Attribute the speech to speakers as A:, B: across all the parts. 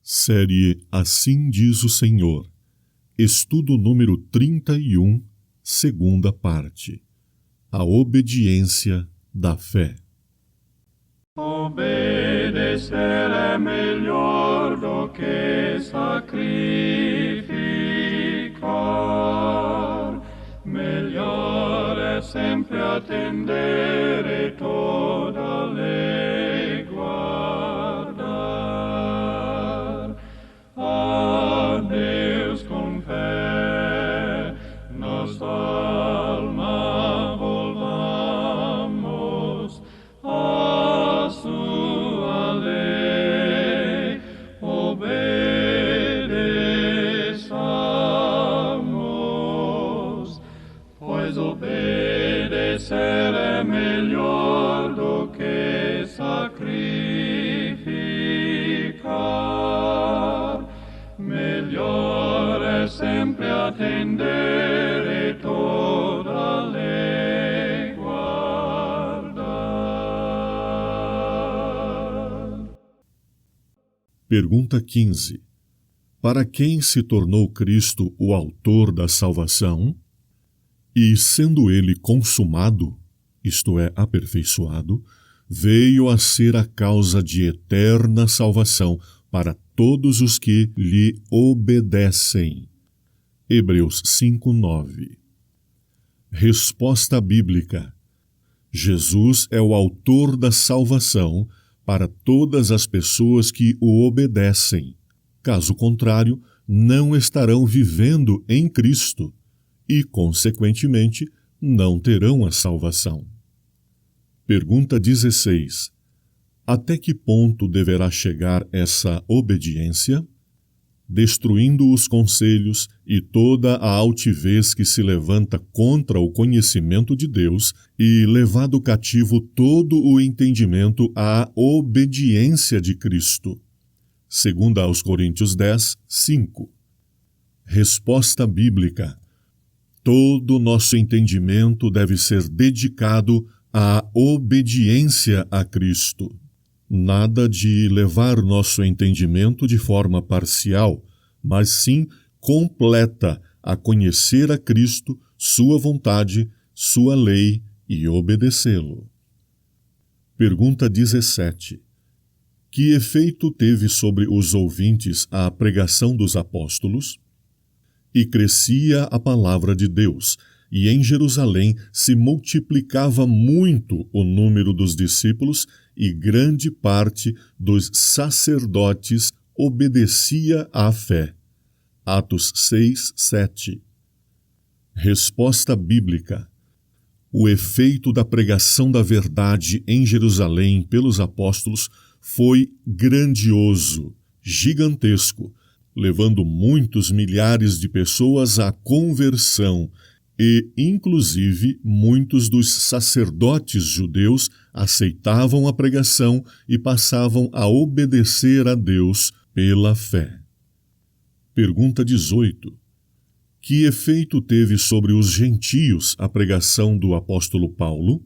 A: Série Assim Diz o Senhor. Estudo número 31, segunda parte. A obediência da fé.
B: Obedecer é melhor do que sacrificar. Melhor é sempre atender e toda a lei guardar. A Deus com fé, nossa alma volvamos a sua lei, obedeçamos, pois obedecer é melhor do que sacrificar. Melhor é sempre atender e toda a lei guardar.
A: Pergunta 15. Para quem se tornou Cristo o autor da salvação? E sendo ele consumado, isto é, aperfeiçoado, veio a ser a causa de eterna salvação para todos os que lhe obedecem. Hebreus 5:9. Resposta bíblica. Jesus é o autor da salvação para todas as pessoas que o obedecem. Caso contrário, não estarão vivendo em Cristo e, consequentemente, não terão a salvação. Pergunta 16. Até que ponto deverá chegar essa obediência? Destruindo os conselhos e toda a altivez que se levanta contra o conhecimento de Deus e levado cativo todo o entendimento à obediência de Cristo. Segundo aos Coríntios 10, 5. Resposta bíblica. Todo nosso entendimento deve ser dedicado à obediência a Cristo. Nada de levar nosso entendimento de forma parcial, mas sim completa a conhecer a Cristo, sua vontade, sua lei e obedecê-lo. Pergunta 17. Que efeito teve sobre os ouvintes a pregação dos apóstolos? E crescia a palavra de Deus, e em Jerusalém se multiplicava muito o número dos discípulos, e grande parte dos sacerdotes obedecia à fé. Atos 6, 7. Resposta bíblica. O efeito da pregação da verdade em Jerusalém pelos apóstolos foi grandioso, gigantesco, levando muitos milhares de pessoas à conversão e, inclusive, muitos dos sacerdotes judeus aceitavam a pregação e passavam a obedecer a Deus pela fé. Pergunta 18. Que efeito teve sobre os gentios a pregação do apóstolo Paulo?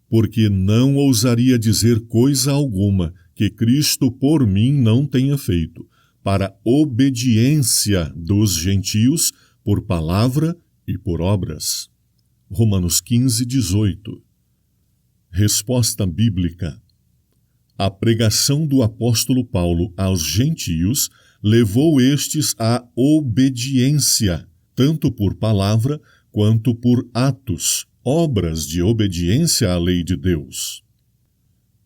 A: Porque não ousaria dizer coisa alguma que Cristo por mim não tenha feito, para obediência dos gentios por palavra e por obras. Romanos 15, 18. Resposta bíblica. A pregação do apóstolo Paulo aos gentios levou estes à obediência, tanto por palavra quanto por atos, obras de obediência à lei de Deus.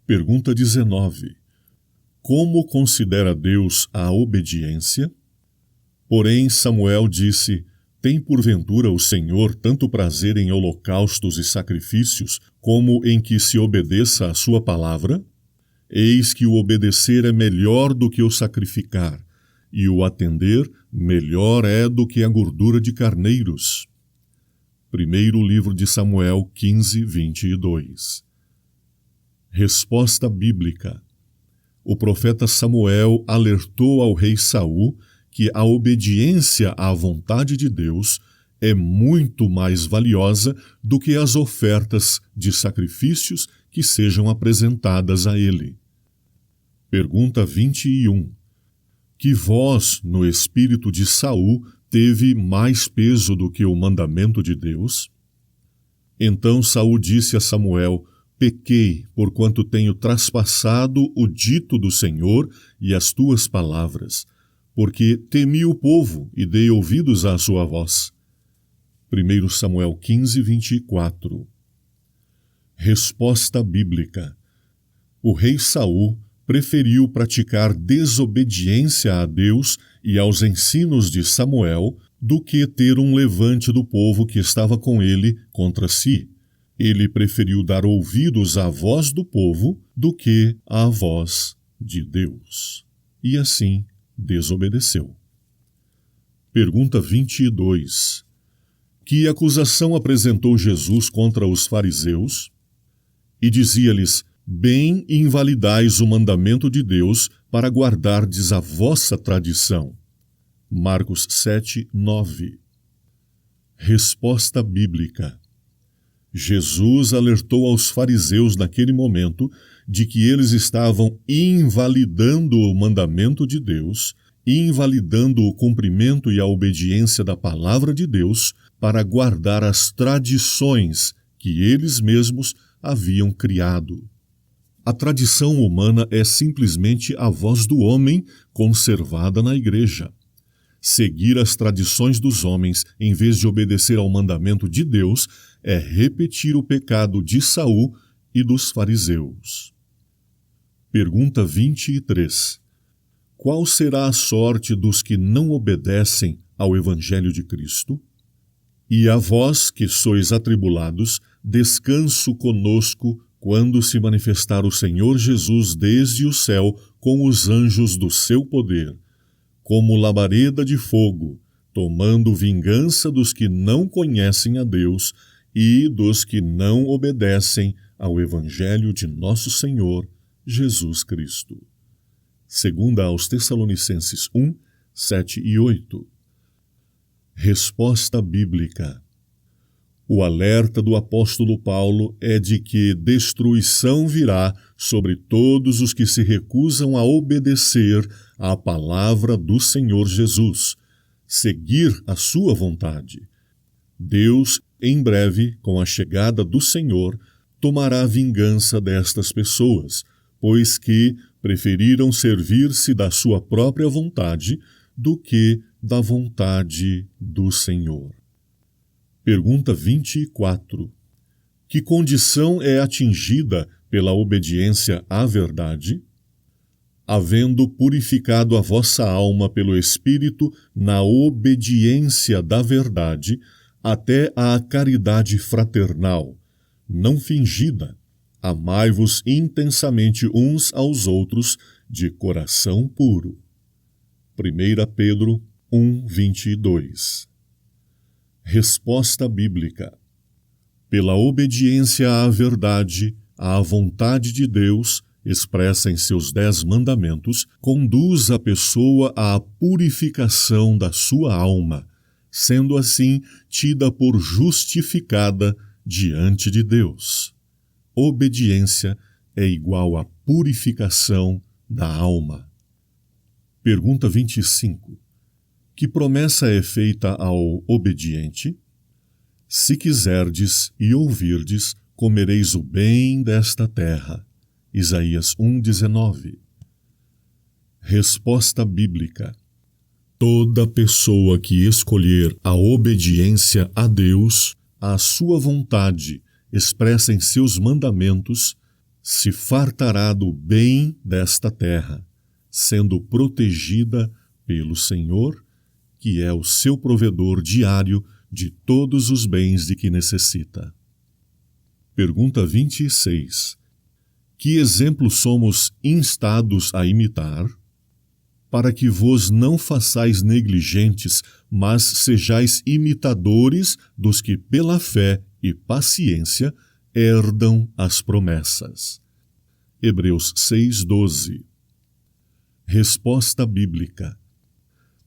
A: Pergunta 19. Como considera Deus a obediência? Porém, Samuel disse: Tem porventura o Senhor tanto prazer em holocaustos e sacrifícios, como em que se obedeça à sua palavra? Eis que o obedecer é melhor do que o sacrificar, e o atender melhor é do que a gordura de carneiros. Primeiro livro de Samuel 15, 22. Resposta bíblica. O profeta Samuel alertou ao rei Saul que a obediência à vontade de Deus é muito mais valiosa do que as ofertas de sacrifícios que sejam apresentadas a ele. Pergunta 21. Que voz no espírito de Saul teve mais peso do que o mandamento de Deus? Então Saul disse a Samuel: pequei, porquanto tenho traspassado o dito do Senhor e as tuas palavras, porque temi o povo e dei ouvidos à sua voz. 1 Samuel 15, 24. Resposta bíblica. O rei Saul preferiu praticar desobediência a Deus e aos ensinos de Samuel do que ter um levante do povo que estava com ele contra si. Ele preferiu dar ouvidos à voz do povo do que à voz de Deus. E assim desobedeceu. Pergunta 22. Que acusação apresentou Jesus contra os fariseus? E dizia-lhes: bem invalidais o mandamento de Deus para guardardes a vossa tradição. Marcos 7, 9. Resposta bíblica. Jesus alertou aos fariseus naquele momento de que eles estavam invalidando o mandamento de Deus, invalidando o cumprimento e a obediência da palavra de Deus para guardar as tradições que eles mesmos haviam criado. A tradição humana é simplesmente a voz do homem conservada na igreja. Seguir as tradições dos homens em vez de obedecer ao mandamento de Deus é repetir o pecado de Saul e dos fariseus. Pergunta 23. Qual será a sorte dos que não obedecem ao Evangelho de Cristo? E a vós, que sois atribulados, descanso conosco quando se manifestar o Senhor Jesus desde o céu com os anjos do seu poder, como labareda de fogo, tomando vingança dos que não conhecem a Deus e dos que não obedecem ao Evangelho de nosso Senhor Jesus Cristo. Segunda aos Tessalonicenses 1, 7 e 8. Resposta bíblica. O alerta do apóstolo Paulo é de que destruição virá sobre todos os que se recusam a obedecer à palavra do Senhor Jesus, seguir a sua vontade. Deus, em breve, com a chegada do Senhor, tomará vingança destas pessoas, pois que preferiram servir-se da sua própria vontade do que da vontade do Senhor. Pergunta 24. Que condição é atingida pela obediência à verdade? Havendo purificado a vossa alma pelo Espírito na obediência da verdade, até à caridade fraternal, não fingida, amai-vos intensamente uns aos outros de coração puro. 1 Pedro 1, 22. Resposta bíblica. Pela obediência à verdade, à vontade de Deus, expressa em seus 10 mandamentos, conduz a pessoa à purificação da sua alma, sendo assim tida por justificada diante de Deus. Obediência é igual à purificação da alma. Pergunta 25. Que promessa é feita ao obediente? Se quiserdes e ouvirdes, comereis o bem desta terra. Isaías 1:19. Resposta bíblica. Toda pessoa que escolher a obediência a Deus, à sua vontade, expressa em seus mandamentos, se fartará do bem desta terra, sendo protegida pelo Senhor, que é o seu provedor diário de todos os bens de que necessita. Pergunta 26. Que exemplo somos instados a imitar? Para que vos não façais negligentes, mas sejais imitadores dos que pela fé e paciência herdam as promessas. Hebreus 6:12. Resposta bíblica.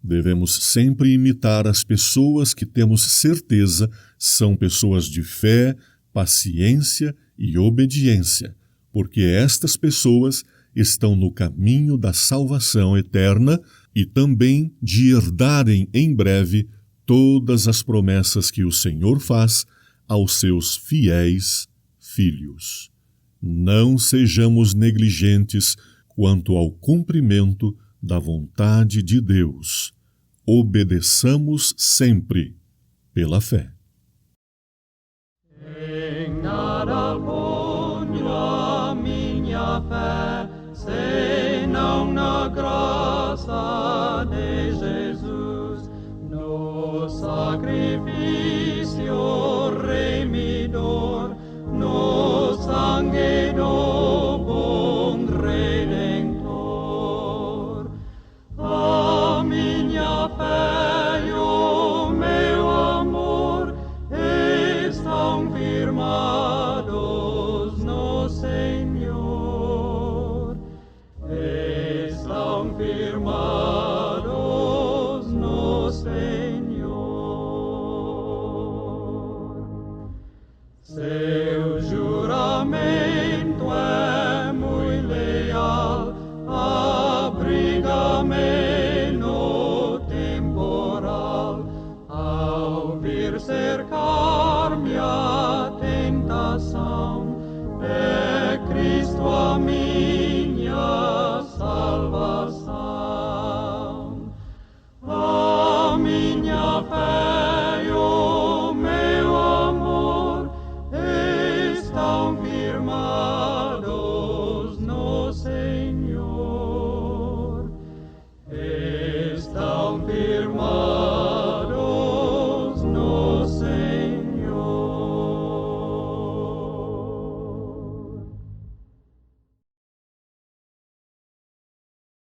A: Devemos sempre imitar as pessoas que temos certeza são pessoas de fé, paciência e obediência, porque estas pessoas estão no caminho da salvação eterna e também de herdarem em breve todas as promessas que o Senhor faz aos seus fiéis filhos. Não sejamos negligentes quanto ao cumprimento da vontade de Deus. Obedeçamos sempre pela fé.
B: Em nada ponho a minha fé, senão na graça de Jesus, no sacrifício remidor, no sangue do bom Redentor. A minha fé e o meu amor estão firmados no Senhor, estão firmados